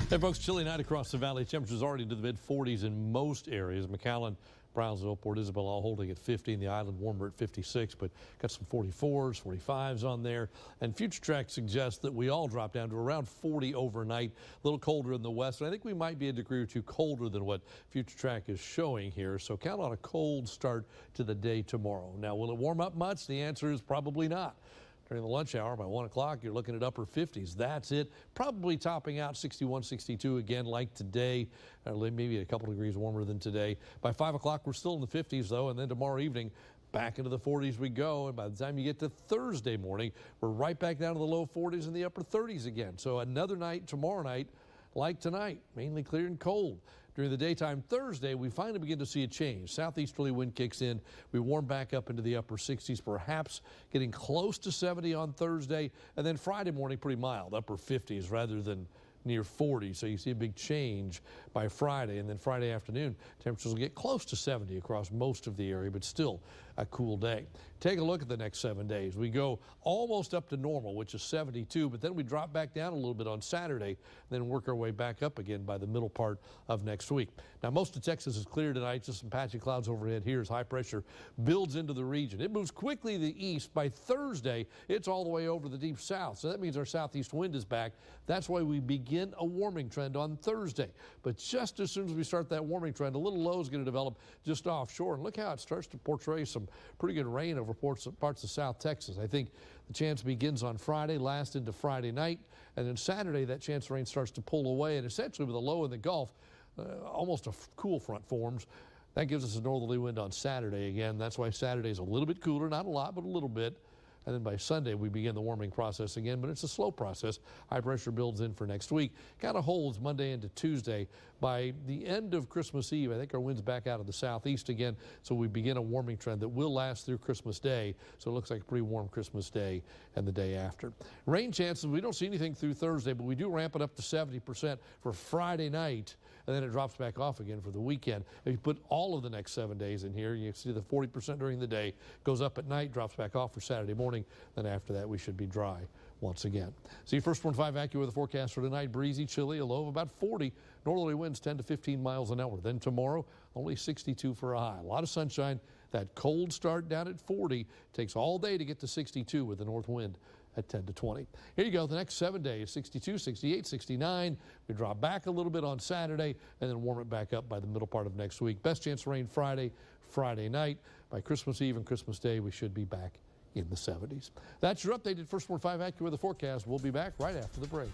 Hey folks, chilly night across the valley. Temperatures already into the mid-40s in most areas. McAllen, Brownsville, Port Isabel all holding at 50, and the island warmer at 56, but got some 44s, 45s on there. And Future Track suggests that we all drop down to around 40 overnight, a little colder in the west. And I think we might be a degree or two colder than what Future Track is showing here. So count on a cold start to the day tomorrow. Now, will it warm up much? The answer is probably not. During the lunch hour, by 1 o'clock, you're looking at upper 50s. That's it. Probably topping out 61, 62 again like today, maybe a couple degrees warmer than today. By 5 o'clock, we're still in the 50s, though, and then tomorrow evening, back into the 40s we go. And by the time you get to Thursday morning, we're right back down to the low 40s and the upper 30s again. So another night tomorrow night like tonight, mainly clear and cold. During the daytime Thursday, we finally begin to see a change. Southeasterly wind kicks in. We warm back up into the upper 60s, perhaps getting close to 70 on Thursday. And then Friday morning, pretty mild, upper 50s rather than near 40. So you see a big change by Friday. And then Friday afternoon, temperatures will get close to 70 across most of the area, but still a cool day. Take a look at the next 7 days. We go almost up to normal, which is 72, but then we drop back down a little bit on Saturday, then work our way back up again by the middle part of next week. Now, most of Texas is clear tonight, just some patchy clouds overhead here as high pressure builds into the region. It moves quickly to the east. By Thursday, it's all the way over the deep south, so that means our southeast wind is back. That's why we begin a warming trend on Thursday. But just as soon as we start that warming trend, a little low is going to develop just offshore, and look how it starts to portray some pretty good rain over parts of South Texas. I think the chance begins on Friday, lasts into Friday night, and then Saturday that chance of rain starts to pull away, and essentially with a low in the Gulf, almost a cool front forms. That gives us a northerly wind on Saturday again. That's why Saturday is a little bit cooler, not a lot, but a little bit. And then by Sunday, we begin the warming process again, but it's a slow process. High pressure builds in for next week. Kind of holds Monday into Tuesday. By the end of Christmas Eve, I think our wind's back out of the southeast again, so we begin a warming trend that will last through Christmas Day. So it looks like a pretty warm Christmas Day and the day after. Rain chances, we don't see anything through Thursday, but we do ramp it up to 70% for Friday night, and then it drops back off again for the weekend. If you put all of the next 7 days in here, you see the 40% during the day, goes up at night, drops back off for Saturday morning. Then after that, we should be dry once again. See, First 1.5 AccuWeather forecast for tonight. Breezy, chilly, a low of about 40. Northerly winds 10 to 15 miles an hour. Then tomorrow, only 62 for a high. A lot of sunshine. That cold start down at 40 takes all day to get to 62 with the north wind at 10 to 20. Here you go. The next 7 days, 62, 68, 69. We drop back a little bit on Saturday and then warm it back up by the middle part of next week. Best chance of rain Friday night. By Christmas Eve and Christmas Day, we should be back in the 70s. That's your updated First 1.5 AccuWeather forecast. We'll be back right after the break.